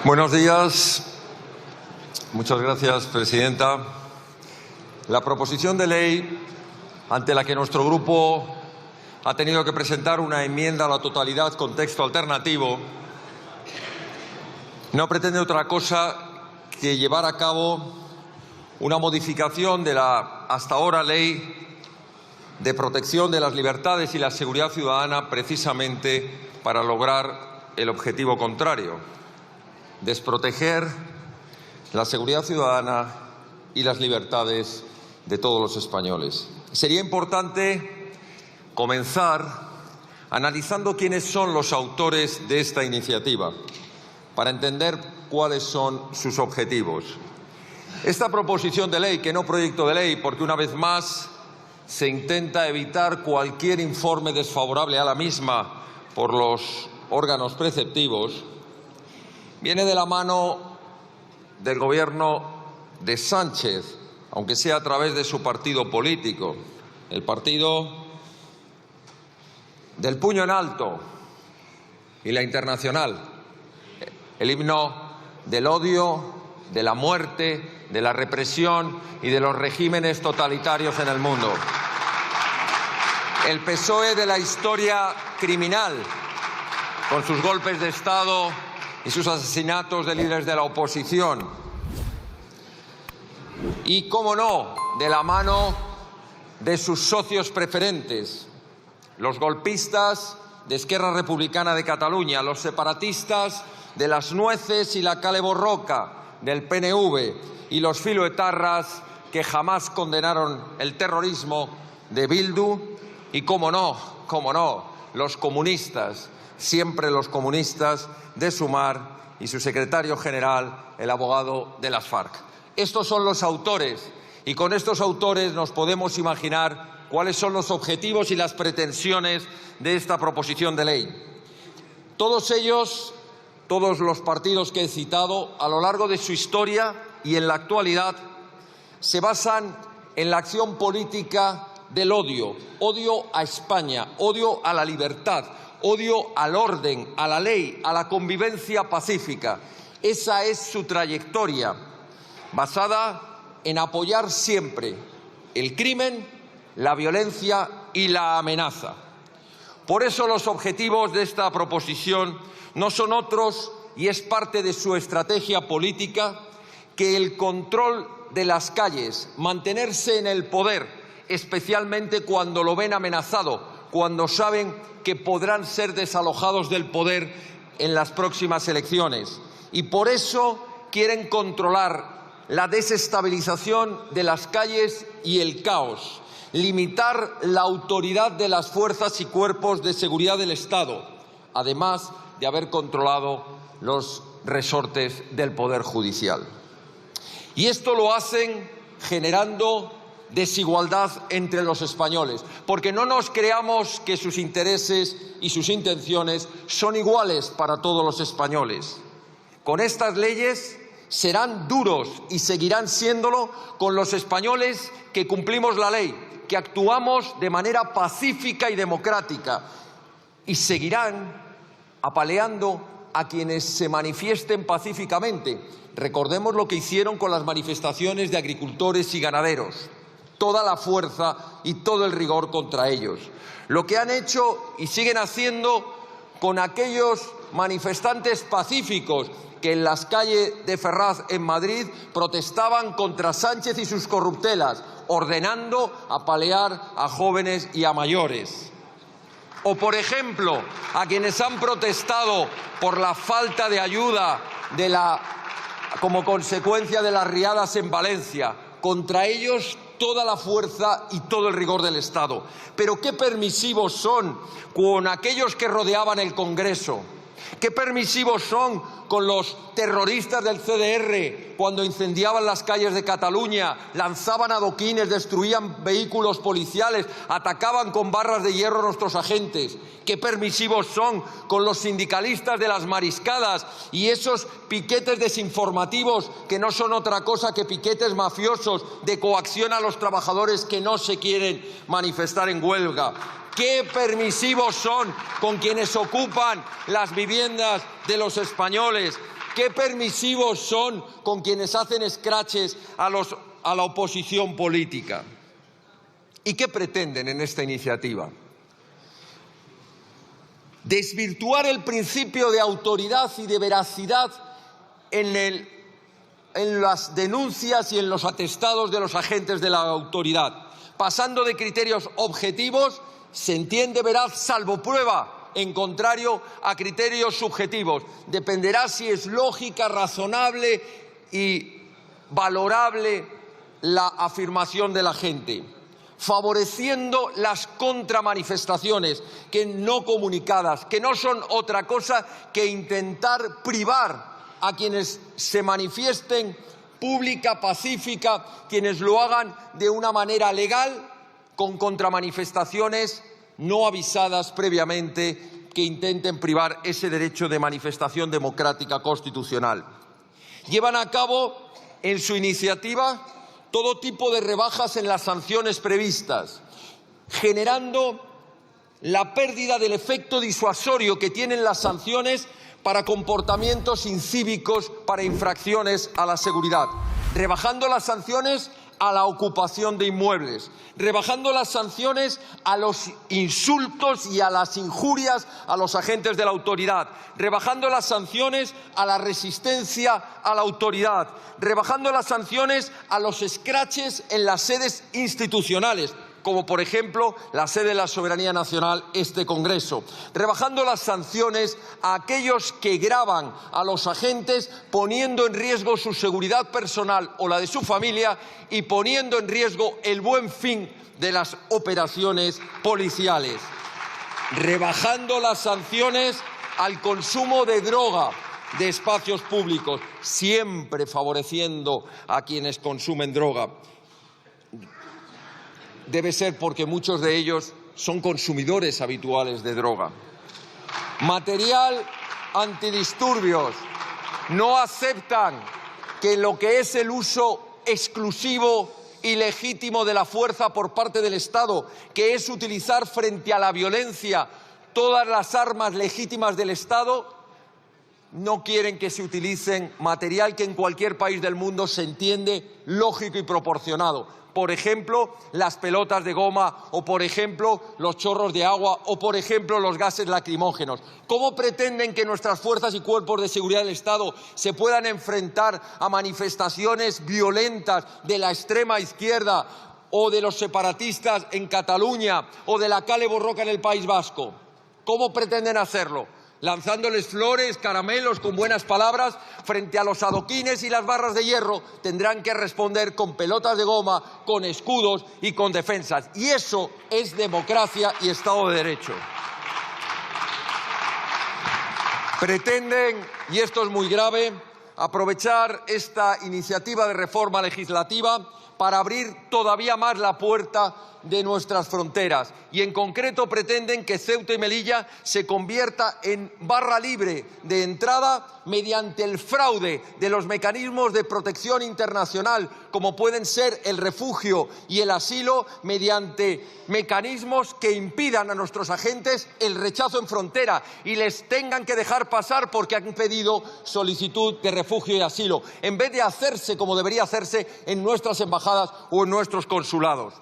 Buenos días. Muchas gracias, presidenta. La proposición de ley ante la que nuestro grupo ha tenido que presentar una enmienda a la totalidad con texto alternativo no pretende otra cosa que llevar a cabo una modificación de la hasta ahora Ley de Protección de las Libertades y la Seguridad Ciudadana, precisamente para lograr el objetivo contrario: desproteger la seguridad ciudadana y las libertades de todos los españoles. Sería importante comenzar analizando quiénes son los autores de esta iniciativa, para entender cuáles son sus objetivos. Esta proposición de ley, que no proyecto de ley, porque una vez más se intenta evitar cualquier informe desfavorable a la misma por los órganos preceptivos, viene de la mano del Gobierno de Sánchez, aunque sea a través de su partido político, el partido del puño en alto y la Internacional, el himno del odio, de la muerte, de la represión y de los regímenes totalitarios en el mundo. El PSOE de la historia criminal, con sus golpes de Estado y sus asesinatos de líderes de la oposición. Y, cómo no, de la mano de sus socios preferentes, los golpistas de Esquerra Republicana de Cataluña, los separatistas de las nueces y la Kale Borroka del PNV y los filoetarras que jamás condenaron el terrorismo de Bildu y, cómo no, los comunistas, siempre los comunistas de Sumar y su secretario general, el abogado de las FARC. Estos son los autores y con estos autores nos podemos imaginar cuáles son los objetivos y las pretensiones de esta proposición de ley. Todos ellos, todos los partidos que he citado, a lo largo de su historia y en la actualidad, se basan en la acción política del odio, odio a España, odio a la libertad, odio al orden, a la ley, a la convivencia pacífica. Esa es su trayectoria, basada en apoyar siempre el crimen, la violencia y la amenaza. Por eso los objetivos de esta proposición no son otros, y es parte de su estrategia política, que el control de las calles, mantenerse en el poder, especialmente cuando lo ven amenazado, cuando saben que podrán ser desalojados del poder en las próximas elecciones. Y por eso quieren controlar la desestabilización de las calles y el caos, limitar la autoridad de las fuerzas y cuerpos de seguridad del Estado, además de haber controlado los resortes del Poder Judicial. Y esto lo hacen generando desigualdad entre los españoles, porque no nos creamos que sus intereses y sus intenciones son iguales para todos los españoles. Con estas leyes serán duros y seguirán siéndolo con los españoles que cumplimos la ley, que actuamos de manera pacífica y democrática, y seguirán apaleando a quienes se manifiesten pacíficamente. Recordemos lo que hicieron con las manifestaciones de agricultores y ganaderos. Toda la fuerza y todo el rigor contra ellos. Lo que han hecho y siguen haciendo con aquellos manifestantes pacíficos que en las calles de Ferraz, en Madrid, protestaban contra Sánchez y sus corruptelas, ordenando apalear a jóvenes y a mayores. O, por ejemplo, a quienes han protestado por la falta de ayuda como consecuencia de las riadas en Valencia. Contra ellos toda la fuerza y todo el rigor del Estado. Pero qué permisivos son con aquellos que rodeaban el Congreso. Qué permisivos son con los terroristas del CDR cuando incendiaban las calles de Cataluña, lanzaban adoquines, destruían vehículos policiales, atacaban con barras de hierro a nuestros agentes. Qué permisivos son con los sindicalistas de las mariscadas y esos piquetes desinformativos que no son otra cosa que piquetes mafiosos de coacción a los trabajadores que no se quieren manifestar en huelga. Qué permisivos son con quienes ocupan las viviendas de los españoles, qué permisivos son con quienes hacen escraches a la oposición política. ¿Y qué pretenden en esta iniciativa? Desvirtuar el principio de autoridad y de veracidad en las denuncias y en los atestados de los agentes de la autoridad, pasando de criterios objetivos, se entiende veraz salvo prueba, en contrario a criterios subjetivos. Dependerá si es lógica, razonable y valorable la afirmación de la gente, favoreciendo las contramanifestaciones que no comunicadas, que no son otra cosa que intentar privar a quienes se manifiesten pública, pacífica, quienes lo hagan de una manera legal, con contramanifestaciones no avisadas previamente que intenten privar ese derecho de manifestación democrática constitucional. Llevan a cabo en su iniciativa todo tipo de rebajas en las sanciones previstas, generando la pérdida del efecto disuasorio que tienen las sanciones para comportamientos incívicos, para infracciones a la seguridad, rebajando las sanciones a la ocupación de inmuebles, rebajando las sanciones a los insultos y a las injurias a los agentes de la autoridad, rebajando las sanciones a la resistencia a la autoridad, rebajando las sanciones a los escraches en las sedes institucionales, como por ejemplo la sede de la Soberanía Nacional, este Congreso, rebajando las sanciones a aquellos que gravan a los agentes poniendo en riesgo su seguridad personal o la de su familia y poniendo en riesgo el buen fin de las operaciones policiales, rebajando las sanciones al consumo de droga de espacios públicos, siempre favoreciendo a quienes consumen droga. Debe ser porque muchos de ellos son consumidores habituales de droga. Material antidisturbios. No aceptan que lo que es el uso exclusivo y legítimo de la fuerza por parte del Estado, que es utilizar frente a la violencia todas las armas legítimas del Estado, no quieren que se utilicen material que en cualquier país del mundo se entiende lógico y proporcionado. Por ejemplo, las pelotas de goma, o por ejemplo, los chorros de agua, o por ejemplo, los gases lacrimógenos. ¿Cómo pretenden que nuestras fuerzas y cuerpos de seguridad del Estado se puedan enfrentar a manifestaciones violentas de la extrema izquierda o de los separatistas en Cataluña o de la Kale Borroka en el País Vasco? ¿Cómo pretenden hacerlo? Lanzándoles flores, caramelos, con buenas palabras, frente a los adoquines y las barras de hierro, tendrán que responder con pelotas de goma, con escudos y con defensas. Y eso es democracia y Estado de Derecho. Pretenden, y esto es muy grave, aprovechar esta iniciativa de reforma legislativa para abrir todavía más la puerta de nuestras fronteras, y en concreto pretenden que Ceuta y Melilla se convierta en barra libre de entrada mediante el fraude de los mecanismos de protección internacional, como pueden ser el refugio y el asilo, mediante mecanismos que impidan a nuestros agentes el rechazo en frontera y les tengan que dejar pasar porque han pedido solicitud de refugio y asilo, en vez de hacerse como debería hacerse en nuestras embajadas o en nuestros consulados.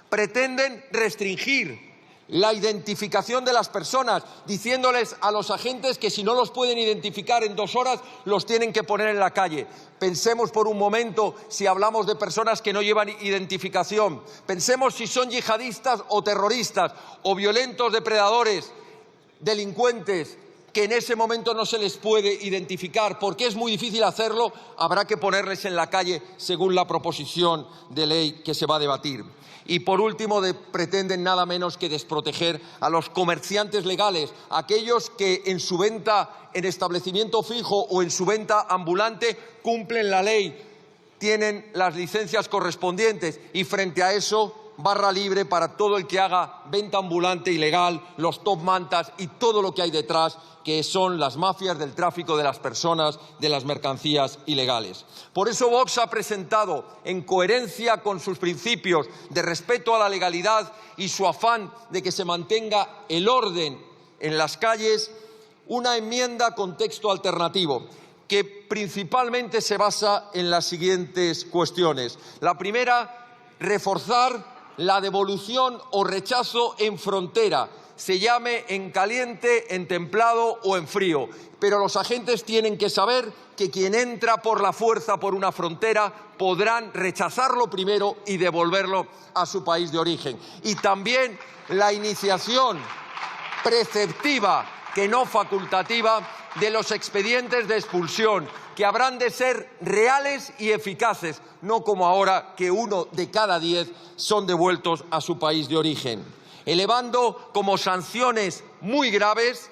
Pretenden restringir la identificación de las personas, diciéndoles a los agentes que si no los pueden identificar en 2 horas, los tienen que poner en la calle. Pensemos por un momento si hablamos de personas que no llevan identificación. Pensemos si son yihadistas o terroristas o violentos depredadores, delincuentes, que en ese momento no se les puede identificar. Porque es muy difícil hacerlo, habrá que ponerles en la calle según la proposición de ley que se va a debatir. Y por último, pretenden nada menos que desproteger a los comerciantes legales, aquellos que en su venta en establecimiento fijo o en su venta ambulante cumplen la ley, tienen las licencias correspondientes, y frente a eso, barra libre para todo el que haga venta ambulante ilegal, los top mantas y todo lo que hay detrás, que son las mafias del tráfico de las personas, de las mercancías ilegales. Por eso Vox ha presentado, en coherencia con sus principios de respeto a la legalidad y su afán de que se mantenga el orden en las calles, una enmienda con texto alternativo que principalmente se basa en las siguientes cuestiones. La primera, reforzar la devolución o rechazo en frontera, se llame en caliente, en templado o en frío. Pero los agentes tienen que saber que quien entra por la fuerza por una frontera podrán rechazarlo primero y devolverlo a su país de origen. Y también la iniciación preceptiva, que no facultativa, de los expedientes de expulsión, que habrán de ser reales y eficaces, no como ahora, que 1 de cada 10 son devueltos a su país de origen, elevando como sanciones muy graves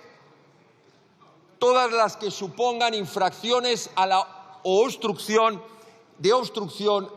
todas las que supongan infracciones a la obstrucción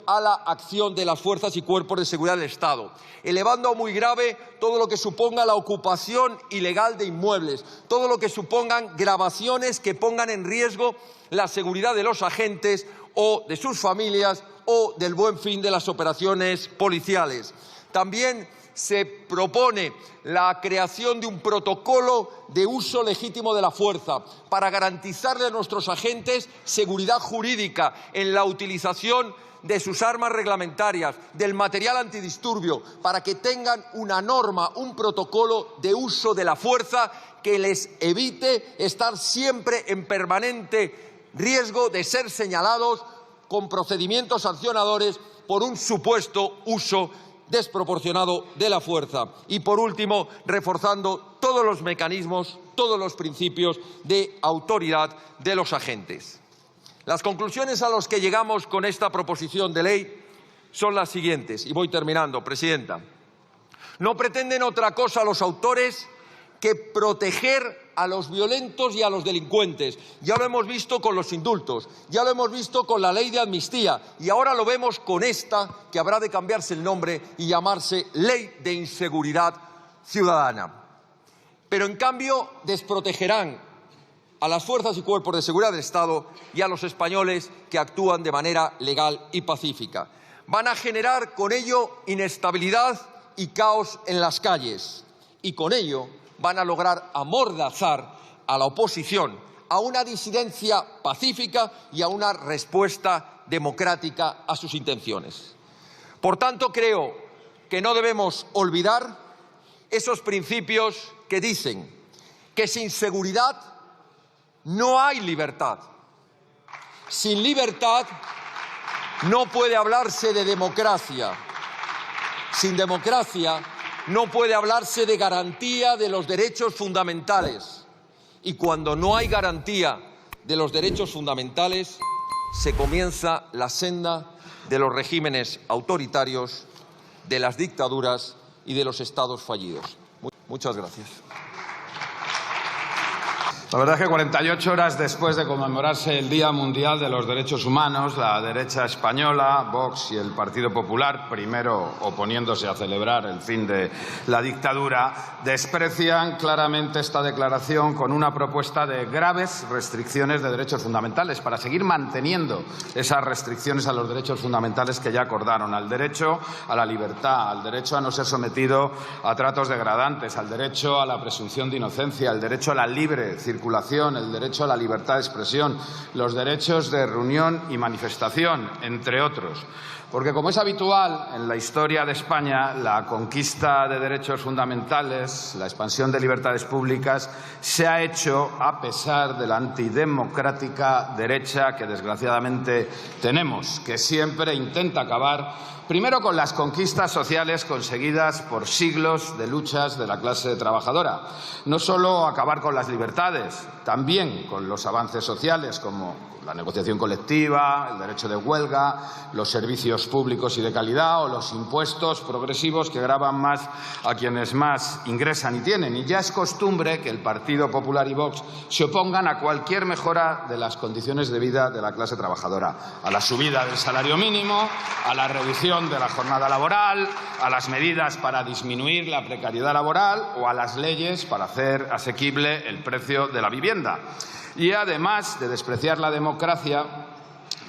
a la acción de las fuerzas y cuerpos de seguridad del Estado, elevando a muy grave todo lo que suponga la ocupación ilegal de inmuebles, todo lo que supongan grabaciones que pongan en riesgo la seguridad de los agentes o de sus familias o del buen fin de las operaciones policiales. También se propone la creación de un protocolo de uso legítimo de la fuerza para garantizarle a nuestros agentes seguridad jurídica en la utilización de sus armas reglamentarias, del material antidisturbio, para que tengan una norma, un protocolo de uso de la fuerza que les evite estar siempre en permanente riesgo de ser señalados con procedimientos sancionadores por un supuesto uso desproporcionado de la fuerza. Y, por último, reforzando todos los mecanismos, todos los principios de autoridad de los agentes. Las conclusiones a las que llegamos con esta proposición de ley son las siguientes, y voy terminando, presidenta. No pretenden otra cosa los autores que proteger a los violentos y a los delincuentes. Ya lo hemos visto con los indultos, ya lo hemos visto con la ley de amnistía y ahora lo vemos con esta, que habrá de cambiarse el nombre y llamarse Ley de Inseguridad Ciudadana. Pero, en cambio, desprotegerán a las fuerzas y cuerpos de seguridad del Estado y a los españoles que actúan de manera legal y pacífica. Van a generar con ello inestabilidad y caos en las calles y con ello van a lograr amordazar a la oposición, a una disidencia pacífica y a una respuesta democrática a sus intenciones. Por tanto, creo que no debemos olvidar esos principios que dicen que sin seguridad no hay libertad. Sin libertad no puede hablarse de democracia. Sin democracia no puede hablarse de garantía de los derechos fundamentales. Y cuando no hay garantía de los derechos fundamentales, se comienza la senda de los regímenes autoritarios, de las dictaduras y de los estados fallidos. Muchas gracias. La verdad es que 48 horas después de conmemorarse el Día Mundial de los Derechos Humanos, la derecha española, Vox y el Partido Popular, primero oponiéndose a celebrar el fin de la dictadura, desprecian claramente esta declaración con una propuesta de graves restricciones de derechos fundamentales para seguir manteniendo esas restricciones a los derechos fundamentales que ya acordaron, al derecho a la libertad, al derecho a no ser sometido a tratos degradantes, al derecho a la presunción de inocencia, al derecho a la libre circulación, el derecho a la libertad de expresión, los derechos de reunión y manifestación, entre otros. Porque, como es habitual en la historia de España, la conquista de derechos fundamentales, la expansión de libertades públicas, se ha hecho a pesar de la antidemocrática derecha que desgraciadamente tenemos, que siempre intenta acabar primero con las conquistas sociales conseguidas por siglos de luchas de la clase trabajadora. No solo acabar con las libertades, también con los avances sociales como la negociación colectiva, el derecho de huelga, los servicios públicos y de calidad o los impuestos progresivos que gravan más a quienes más ingresan y tienen. Y ya es costumbre que el Partido Popular y Vox se opongan a cualquier mejora de las condiciones de vida de la clase trabajadora, a la subida del salario mínimo, a la reducción de la jornada laboral, a las medidas para disminuir la precariedad laboral o a las leyes para hacer asequible el precio de la vivienda. Y, además de despreciar la democracia,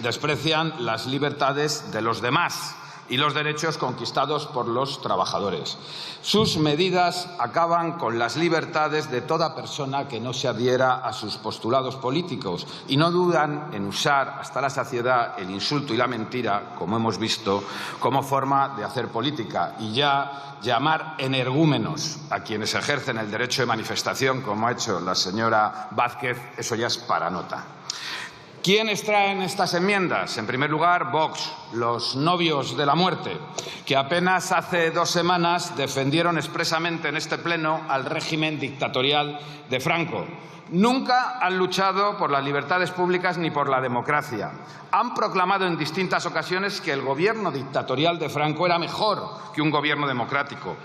desprecian las libertades de los demás, y los derechos conquistados por los trabajadores. Sus medidas acaban con las libertades de toda persona que no se adhiera a sus postulados políticos y no dudan en usar hasta la saciedad el insulto y la mentira, como hemos visto, como forma de hacer política, y ya llamar energúmenos a quienes ejercen el derecho de manifestación, como ha hecho la señora Vázquez, eso ya es para nota. ¿Quiénes traen estas enmiendas? En primer lugar, Vox, los novios de la muerte, que apenas hace 2 semanas defendieron expresamente en este pleno al régimen dictatorial de Franco. Nunca han luchado por las libertades públicas ni por la democracia. Han proclamado en distintas ocasiones que el gobierno dictatorial de Franco era mejor que un gobierno democrático.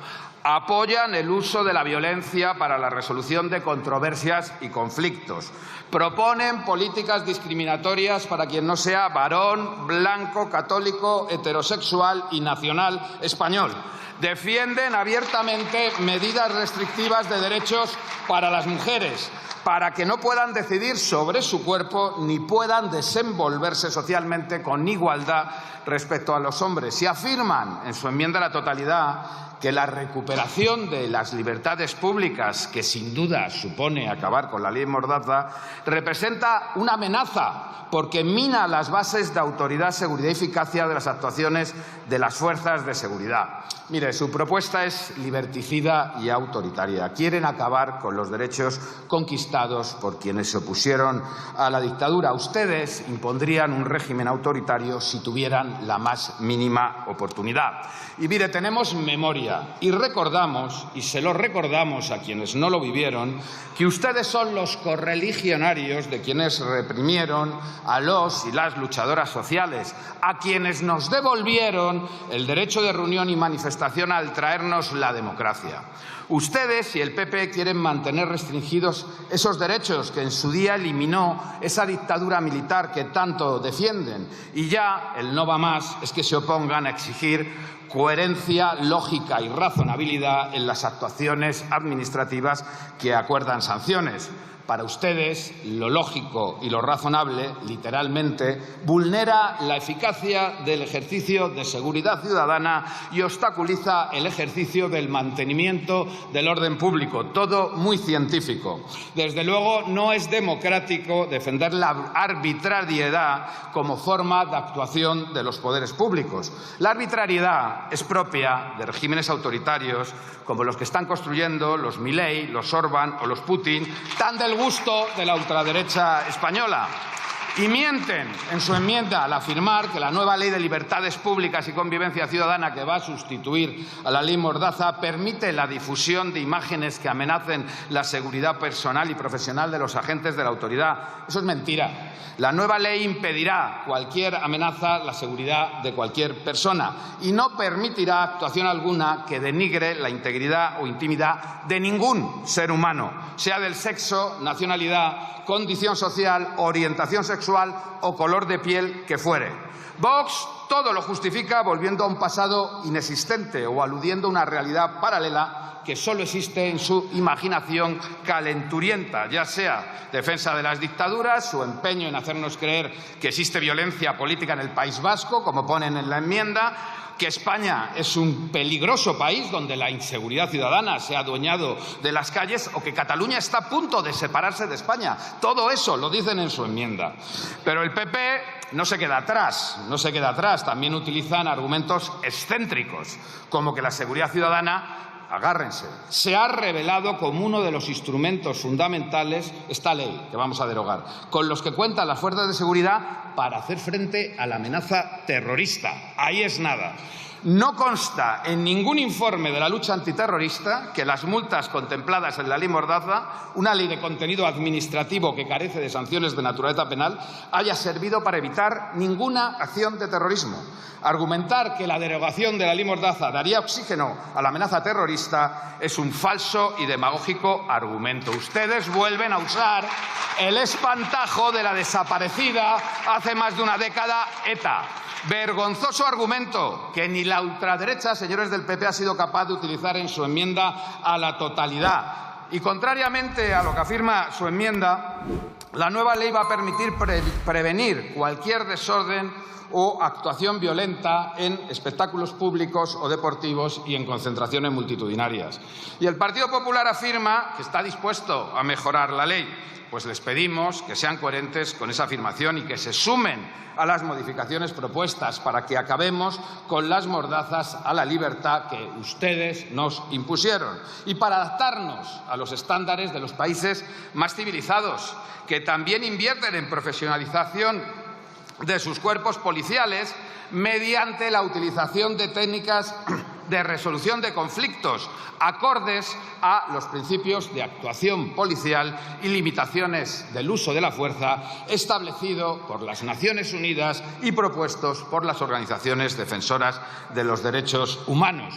Apoyan el uso de la violencia para la resolución de controversias y conflictos. Proponen políticas discriminatorias para quien no sea varón, blanco, católico, heterosexual y nacional español. Defienden abiertamente medidas restrictivas de derechos para las mujeres, para que no puedan decidir sobre su cuerpo ni puedan desenvolverse socialmente con igualdad respecto a los hombres. Y afirman en su enmienda a la totalidad que la recuperación de las libertades públicas, que sin duda supone acabar con la ley Mordaza, representa una amenaza porque mina las bases de autoridad, seguridad y eficacia de las actuaciones de las fuerzas de seguridad. Mire, su propuesta es liberticida y autoritaria. Quieren acabar con los derechos conquistados por quienes se opusieron a la dictadura. Ustedes impondrían un régimen autoritario si tuvieran la más mínima oportunidad. Y mire, tenemos memoria y recordamos, y se lo recordamos a quienes no lo vivieron, que ustedes son los correligionarios de quienes reprimieron a los y las luchadoras sociales, a quienes nos devolvieron el derecho de reunión y manifestación al traernos la democracia. Ustedes y el PP quieren mantener restringidos esos derechos que en su día eliminó esa dictadura militar que tanto defienden. Y ya el no va más es que se opongan a exigir coherencia, lógica y razonabilidad en las actuaciones administrativas que acuerdan sanciones. Para ustedes, lo lógico y lo razonable, literalmente, vulnera la eficacia del ejercicio de seguridad ciudadana y obstaculiza el ejercicio del mantenimiento del orden público. Todo muy científico. Desde luego, no es democrático defender la arbitrariedad como forma de actuación de los poderes públicos. La arbitrariedad es propia de regímenes autoritarios como los que están construyendo los Milei, los Orbán o los Putin, tan del gusto de la ultraderecha española. Y mienten en su enmienda al afirmar que la nueva Ley de Libertades Públicas y Convivencia Ciudadana, que va a sustituir a la Ley Mordaza, permite la difusión de imágenes que amenacen la seguridad personal y profesional de los agentes de la autoridad. Eso es mentira. La nueva ley impedirá cualquier amenaza a la seguridad de cualquier persona y no permitirá actuación alguna que denigre la integridad o intimidad de ningún ser humano, sea del sexo, nacionalidad, condición social, orientación sexual o color de piel que fuere. Vox todo lo justifica volviendo a un pasado inexistente o aludiendo a una realidad paralela que solo existe en su imaginación calenturienta, ya sea defensa de las dictaduras o empeño en hacernos creer que existe violencia política en el País Vasco, como ponen en la enmienda, que España es un peligroso país donde la inseguridad ciudadana se ha adueñado de las calles o que Cataluña está a punto de separarse de España. Todo eso lo dicen en su enmienda. Pero el PP no se queda atrás, también utilizan argumentos excéntricos, como que la seguridad ciudadana, agárrense, se ha revelado como uno de los instrumentos fundamentales, esta ley que vamos a derogar, con los que cuentan las fuerzas de seguridad para hacer frente a la amenaza terrorista. Ahí es nada. No consta en ningún informe de la lucha antiterrorista que las multas contempladas en la ley Mordaza, una ley de contenido administrativo que carece de sanciones de naturaleza penal, haya servido para evitar ninguna acción de terrorismo. Argumentar que la derogación de la ley Mordaza daría oxígeno a la amenaza terrorista es un falso y demagógico argumento. Ustedes vuelven a usar el espantajo de la desaparecida hace más de una década ETA. Vergonzoso argumento que ni la ultraderecha, señores del PP, ha sido capaz de utilizar en su enmienda a la totalidad. Y contrariamente a lo que afirma su enmienda, la nueva ley va a permitir prevenir cualquier desorden o actuación violenta en espectáculos públicos o deportivos y en concentraciones multitudinarias. Y el Partido Popular afirma que está dispuesto a mejorar la ley. Pues les pedimos que sean coherentes con esa afirmación y que se sumen a las modificaciones propuestas para que acabemos con las mordazas a la libertad que ustedes nos impusieron y para adaptarnos a los estándares de los países más civilizados, que también invierten en profesionalización de sus cuerpos policiales mediante la utilización de técnicas de resolución de conflictos acordes a los principios de actuación policial y limitaciones del uso de la fuerza establecido por las Naciones Unidas y propuestos por las organizaciones defensoras de los derechos humanos.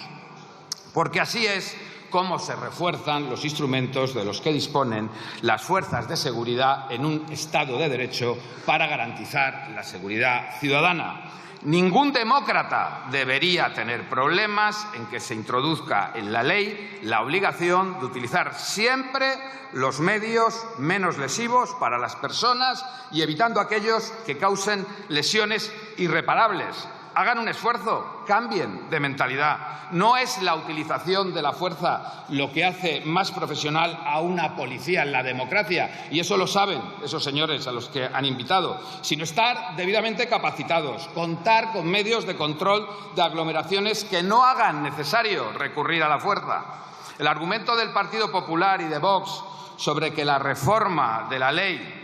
Porque así es cómo se refuerzan los instrumentos de los que disponen las fuerzas de seguridad en un Estado de Derecho para garantizar la seguridad ciudadana. Ningún demócrata debería tener problemas en que se introduzca en la ley la obligación de utilizar siempre los medios menos lesivos para las personas y evitando aquellos que causen lesiones irreparables. Hagan un esfuerzo, cambien de mentalidad. No es la utilización de la fuerza lo que hace más profesional a una policía en la democracia, y eso lo saben esos señores a los que han invitado, sino estar debidamente capacitados, contar con medios de control de aglomeraciones que no hagan necesario recurrir a la fuerza. El argumento del Partido Popular y de Vox sobre que la reforma de la ley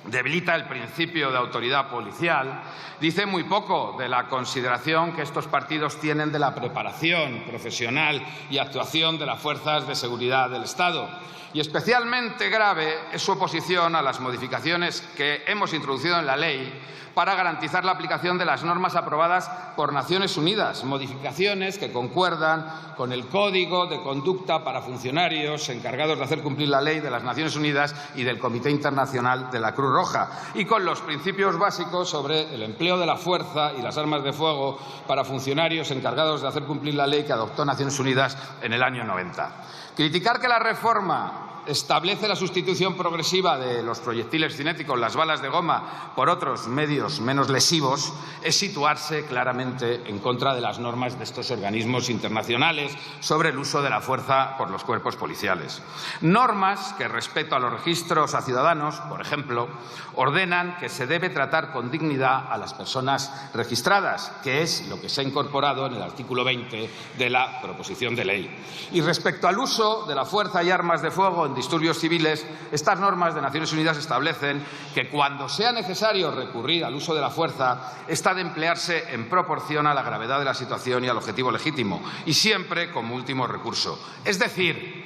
debilita el principio de autoridad policial dice muy poco de la consideración que estos partidos tienen de la preparación profesional y actuación de las fuerzas de seguridad del Estado. Y especialmente grave es su oposición a las modificaciones que hemos introducido en la ley para garantizar la aplicación de las normas aprobadas por Naciones Unidas, modificaciones que concuerdan con el Código de Conducta para funcionarios encargados de hacer cumplir la ley de las Naciones Unidas y del Comité Internacional de la Cruz Roja, y con los principios básicos sobre el empleo de la fuerza y las armas de fuego para funcionarios encargados de hacer cumplir la ley que adoptó Naciones Unidas en el año 90. Criticar que la reforma establece la sustitución progresiva de los proyectiles cinéticos, las balas de goma, por otros medios menos lesivos, es situarse claramente en contra de las normas de estos organismos internacionales sobre el uso de la fuerza por los cuerpos policiales. Normas que, respecto a los registros a ciudadanos, por ejemplo, ordenan que se debe tratar con dignidad a las personas registradas, que es lo que se ha incorporado en el artículo 20 de la proposición de ley. Y respecto al uso de la fuerza y armas de fuego en disturbios civiles, estas normas de Naciones Unidas establecen que cuando sea necesario recurrir al uso de la fuerza, esta ha de emplearse en proporción a la gravedad de la situación y al objetivo legítimo, y siempre como último recurso. Es decir,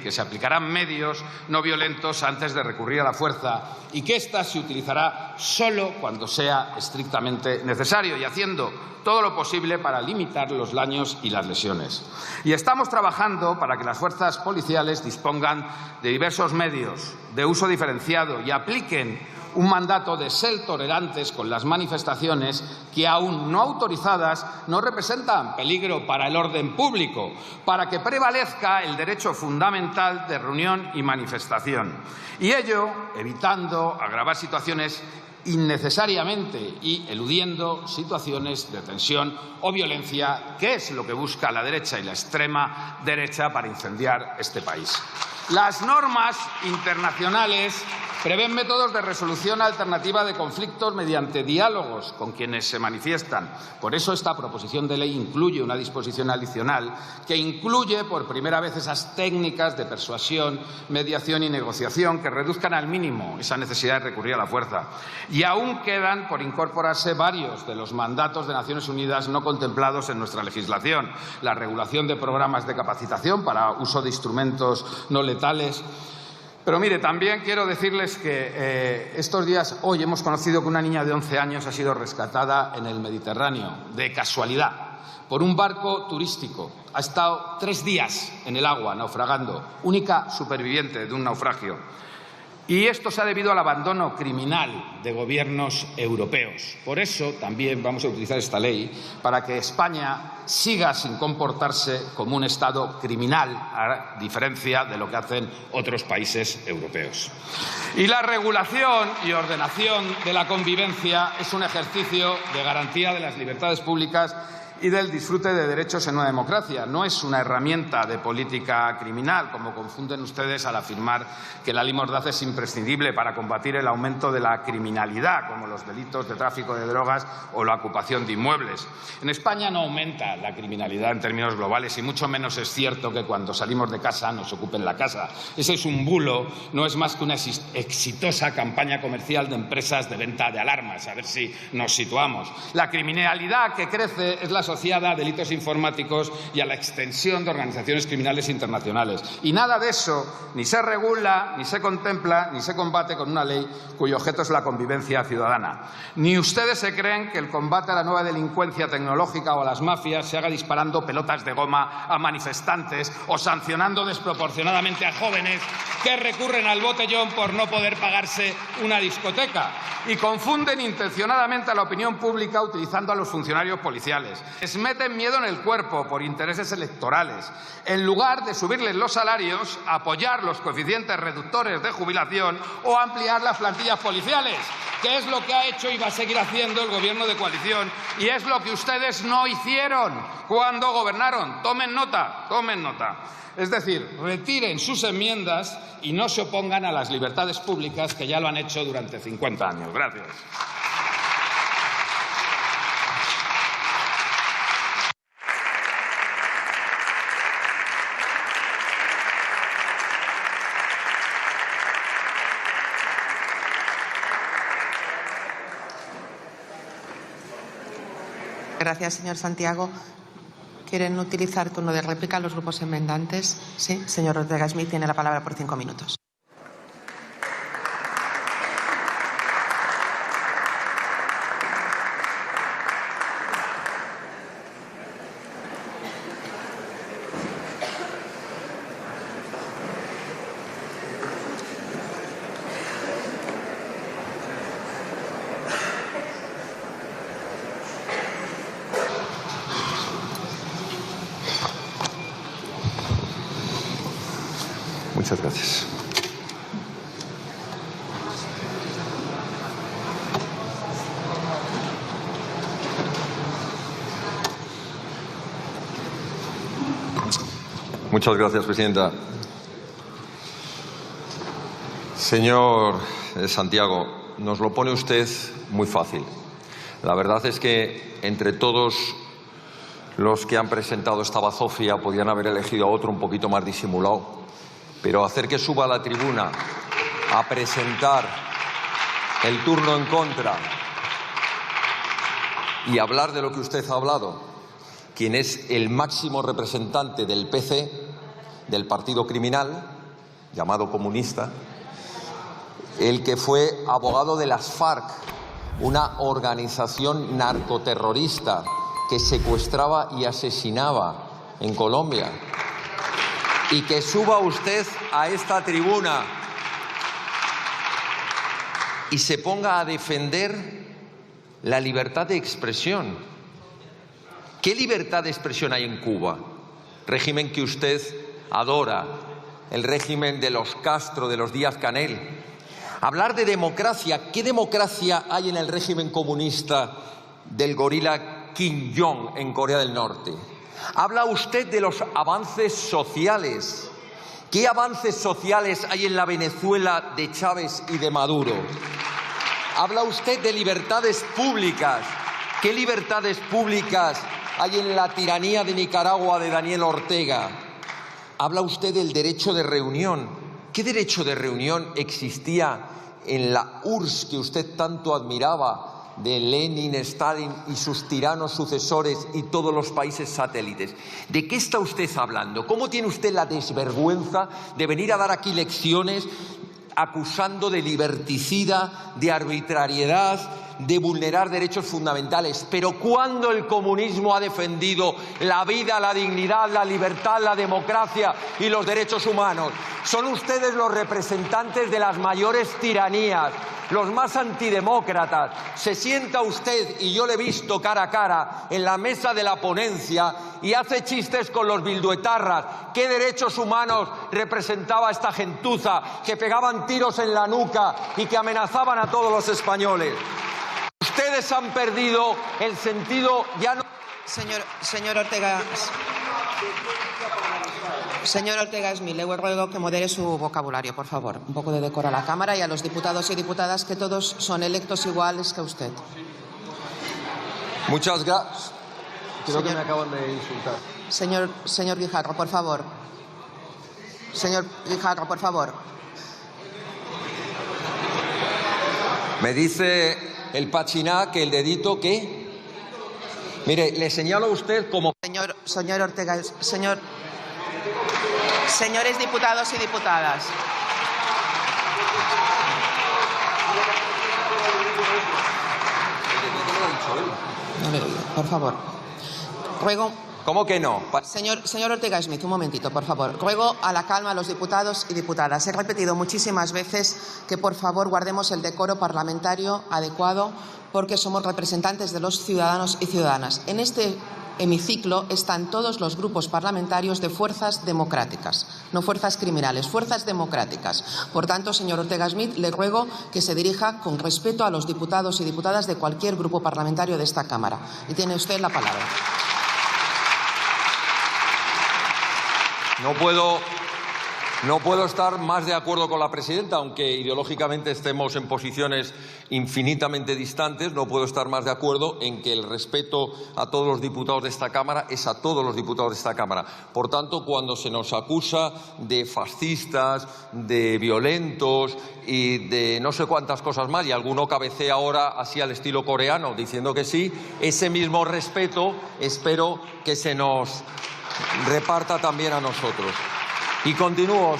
que se aplicarán medios no violentos antes de recurrir a la fuerza y que ésta se utilizará solo cuando sea estrictamente necesario y haciendo todo lo posible para limitar los daños y las lesiones. Y estamos trabajando para que las fuerzas policiales dispongan de diversos medios de uso diferenciado y apliquen un mandato de ser tolerantes con las manifestaciones que, aún no autorizadas, no representan peligro para el orden público, para que prevalezca el derecho fundamental de reunión y manifestación. Y ello evitando agravar situaciones innecesariamente y eludiendo situaciones de tensión o violencia, que es lo que busca la derecha y la extrema derecha para incendiar este país. Las normas internacionales prevén métodos de resolución alternativa de conflictos mediante diálogos con quienes se manifiestan. Por eso esta proposición de ley incluye una disposición adicional que incluye por primera vez esas técnicas de persuasión, mediación y negociación que reduzcan al mínimo esa necesidad de recurrir a la fuerza. Y aún quedan por incorporarse varios de los mandatos de Naciones Unidas no contemplados en nuestra legislación: la regulación de programas de capacitación para uso de instrumentos no letales. Pero mire, también quiero decirles que estos días, hoy hemos conocido que una niña de 11 años ha sido rescatada en el Mediterráneo, de casualidad, por un barco turístico. Ha estado 3 días en el agua, naufragando, única superviviente de un naufragio. Y esto se ha debido al abandono criminal de gobiernos europeos. Por eso también vamos a utilizar esta ley para que España siga sin comportarse como un Estado criminal, a diferencia de lo que hacen otros países europeos. Y la regulación y ordenación de la convivencia es un ejercicio de garantía de las libertades públicas y del disfrute de derechos en una democracia. No es una herramienta de política criminal, como confunden ustedes al afirmar que la ley Mordaza es imprescindible para combatir el aumento de la criminalidad, como los delitos de tráfico de drogas o la ocupación de inmuebles. En España no aumenta la criminalidad en términos globales y mucho menos es cierto que cuando salimos de casa nos ocupen la casa. Ese es un bulo, no es más que una exitosa campaña comercial de empresas de venta de alarmas. A ver si nos situamos. La criminalidad que crece es la asociada a delitos informáticos y a la extensión de organizaciones criminales internacionales. Y nada de eso ni se regula, ni se contempla, ni se combate con una ley cuyo objeto es la convivencia ciudadana. Ni ustedes se creen que el combate a la nueva delincuencia tecnológica o a las mafias se haga disparando pelotas de goma a manifestantes o sancionando desproporcionadamente a jóvenes que recurren al botellón por no poder pagarse una discoteca. Y confunden intencionadamente a la opinión pública utilizando a los funcionarios policiales. Les meten miedo en el cuerpo por intereses electorales. En lugar de subirles los salarios, apoyar los coeficientes reductores de jubilación o ampliar las plantillas policiales, que es lo que ha hecho y va a seguir haciendo el Gobierno de coalición, y es lo que ustedes no hicieron cuando gobernaron. Tomen nota, tomen nota. Es decir, retiren sus enmiendas y no se opongan a las libertades públicas, que ya lo han hecho durante 50 años. Gracias. Gracias, señor Santiago. ¿Quieren utilizar turno de réplica los grupos enmendantes? Sí, señor Ortega Smith tiene la palabra por 5 minutos. Muchas gracias. Muchas gracias, presidenta. Señor Santiago, nos lo pone usted muy fácil. La verdad es que entre todos los que han presentado esta bazofia podían haber elegido a otro un poquito más disimulado. Pero hacer que suba a la tribuna a presentar el turno en contra y hablar de lo que usted ha hablado, quien es el máximo representante del PC, del partido criminal, llamado comunista, el que fue abogado de las FARC, una organización narcoterrorista que secuestraba y asesinaba en Colombia, y que suba usted a esta tribuna y se ponga a defender la libertad de expresión. ¿Qué libertad de expresión hay en Cuba? Régimen que usted adora, el régimen de los Castro, de los Díaz-Canel. Hablar de democracia, ¿qué democracia hay en el régimen comunista del gorila Kim Jong en Corea del Norte? Habla usted de los avances sociales. ¿Qué avances sociales hay en la Venezuela de Chávez y de Maduro? Habla usted de libertades públicas. ¿Qué libertades públicas hay en la tiranía de Nicaragua de Daniel Ortega? Habla usted del derecho de reunión. ¿Qué derecho de reunión existía en la URSS que usted tanto admiraba, de Lenin, Stalin y sus tiranos sucesores y todos los países satélites? ¿De qué está usted hablando? ¿Cómo tiene usted la desvergüenza de venir a dar aquí lecciones acusando de liberticida, de arbitrariedad, de vulnerar derechos fundamentales. Pero ¿cuándo el comunismo ha defendido la vida, la dignidad, la libertad, la democracia y los derechos humanos? Son ustedes los representantes de las mayores tiranías, los más antidemócratas. Se sienta usted, y yo le he visto cara a cara, en la mesa de la ponencia y hace chistes con los bilduetarras. ¿Qué derechos humanos representaba esta gentuza que pegaban tiros en la nuca y que amenazaban a todos los españoles? Ustedes han perdido el sentido ya no... Señor Ortega Smith, le ruego que modere su vocabulario, por favor. Un poco de decoro a la Cámara y a los diputados y diputadas, que todos son electos iguales que usted. Muchas gracias. Creo que me acaban de insultar. Señor Guijarro, por favor. Señor Guijarro, por favor. Me dice el Pachiná que el dedito, ¿qué? Mire, le señalo a usted como... Señor Ortega, señores diputados y diputadas. No le oigo, por favor. Ruego... ¿Cómo que no? Señor Ortega Smith, un momentito, por favor. Ruego a la calma a los diputados y diputadas. He repetido muchísimas veces que, por favor, guardemos el decoro parlamentario adecuado, porque somos representantes de los ciudadanos y ciudadanas. En este hemiciclo están todos los grupos parlamentarios de fuerzas democráticas, no fuerzas criminales, fuerzas democráticas. Por tanto, señor Ortega Smith, le ruego que se dirija con respeto a los diputados y diputadas de cualquier grupo parlamentario de esta Cámara. Y tiene usted la palabra. No puedo estar más de acuerdo con la presidenta, aunque ideológicamente estemos en posiciones infinitamente distantes. No puedo estar más de acuerdo en que el respeto a todos los diputados de esta Cámara es a todos los diputados de esta Cámara. Por tanto, cuando se nos acusa de fascistas, de violentos y de no sé cuántas cosas más, y alguno cabecea ahora así al estilo coreano diciendo que sí, ese mismo respeto espero que se nos reparta también a nosotros. Y continúo,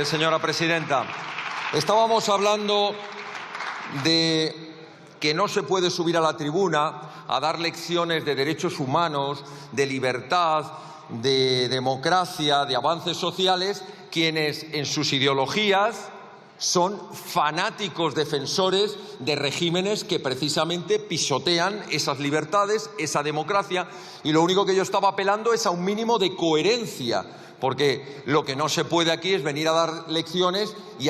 señora presidenta. Estábamos hablando de que no se puede subir a la tribuna a dar lecciones de derechos humanos, de libertad, de democracia, de avances sociales, quienes en sus ideologías son fanáticos defensores de regímenes que precisamente pisotean esas libertades, esa democracia, y lo único que yo estaba apelando es a un mínimo de coherencia, porque lo que no se puede aquí es venir a dar lecciones y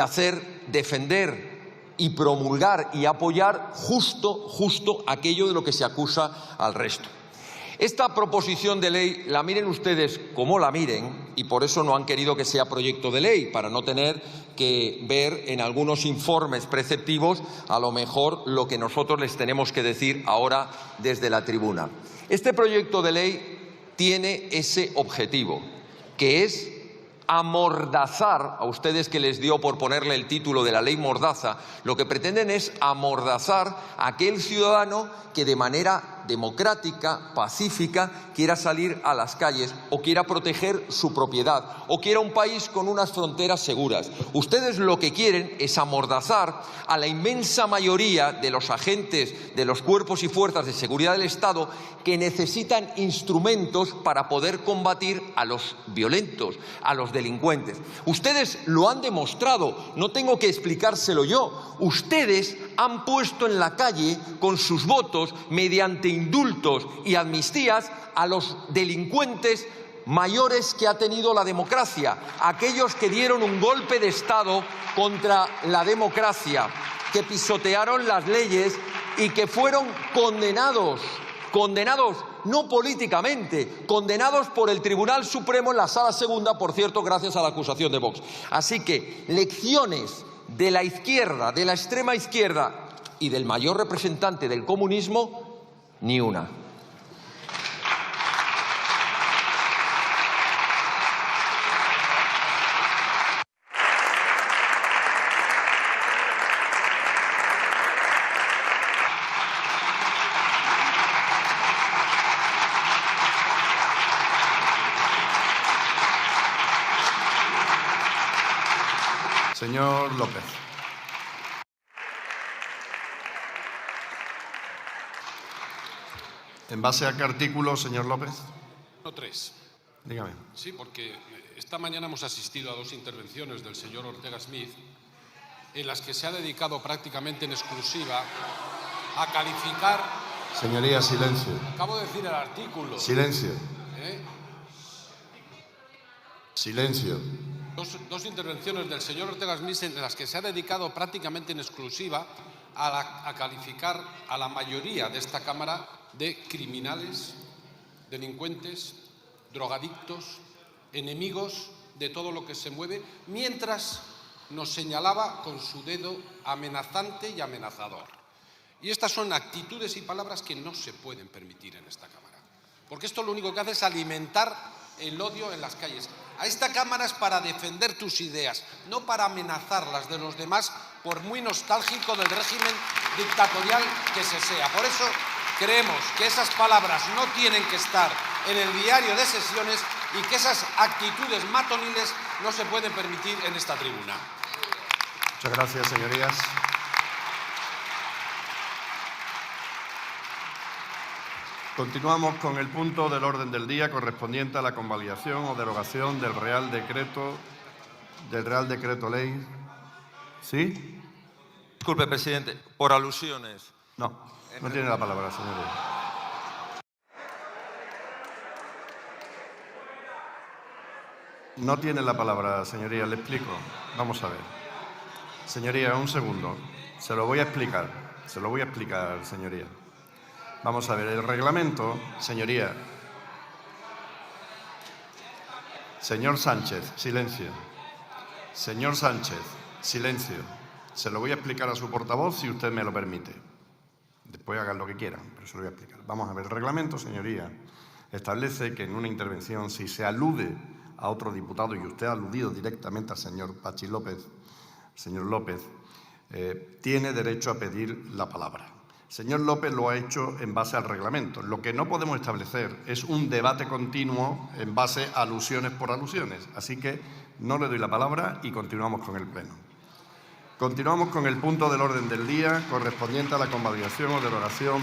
defender y promulgar y apoyar justo aquello de lo que se acusa al resto. Esta proposición de ley, la miren ustedes como la miren, y por eso no han querido que sea proyecto de ley, para no tener que ver en algunos informes preceptivos a lo mejor lo que nosotros les tenemos que decir ahora desde la tribuna. Este proyecto de ley tiene ese objetivo, que es amordazar, a ustedes que les dio por ponerle el título de la ley Mordaza, lo que pretenden es amordazar a aquel ciudadano que de manera democrática, pacífica, quiera salir a las calles o quiera proteger su propiedad o quiera un país con unas fronteras seguras. Ustedes lo que quieren es amordazar a la inmensa mayoría de los agentes de los cuerpos y fuerzas de seguridad del Estado que necesitan instrumentos para poder combatir a los violentos, a los delincuentes. Ustedes lo han demostrado, no tengo que explicárselo yo. Ustedes han puesto en la calle con sus votos, mediante indultos y amnistías, a los delincuentes mayores que ha tenido la democracia, aquellos que dieron un golpe de Estado contra la democracia, que pisotearon las leyes y que fueron condenados no políticamente, condenados por el Tribunal Supremo en la Sala Segunda, por cierto, gracias a la acusación de Vox. Así que lecciones de la izquierda, de la extrema izquierda y del mayor representante del comunismo, ni una. Señor López. ¿En base a qué artículo, señor López? 3. Dígame. Sí, porque esta mañana hemos asistido a 2 intervenciones del señor Ortega Smith en las que se ha dedicado prácticamente en exclusiva a calificar... Señoría, silencio. Acabo de decir el artículo. Silencio. ¿Eh? Silencio. Dos intervenciones del señor Ortega Smith en las que se ha dedicado prácticamente en exclusiva a calificar a la mayoría de esta Cámara de criminales, delincuentes, drogadictos, enemigos de todo lo que se mueve, mientras nos señalaba con su dedo amenazante y amenazador. Y estas son actitudes y palabras que no se pueden permitir en esta Cámara, porque esto lo único que hace es alimentar el odio en las calles. A esta Cámara es para defender tus ideas, no para amenazar las de los demás, por muy nostálgico del régimen dictatorial que se sea. Por eso creemos que esas palabras no tienen que estar en el diario de sesiones y que esas actitudes matoniles no se pueden permitir en esta tribuna. Muchas gracias, señorías. Continuamos con el punto del orden del día correspondiente a la convalidación o derogación del Real Decreto Ley. ¿Sí? Disculpe, presidente, por alusiones. No tiene la palabra, señoría. No tiene la palabra, señoría, le explico. Vamos a ver. Señoría, un segundo. Se lo voy a explicar, señoría. Vamos a ver, el reglamento, señoría. Señor Sánchez, silencio. Señor Sánchez, silencio. Se lo voy a explicar a su portavoz si usted me lo permite. Después hagan lo que quieran, pero se lo voy a explicar. Vamos a ver, el reglamento, señoría, establece que en una intervención, si se alude a otro diputado, y usted ha aludido directamente al señor Pachi López, señor López, tiene derecho a pedir la palabra. Señor López lo ha hecho en base al reglamento. Lo que no podemos establecer es un debate continuo en base a alusiones por alusiones. Así que no le doy la palabra y continuamos con el pleno. Continuamos con el punto del orden del día correspondiente a la convalidación o derogación.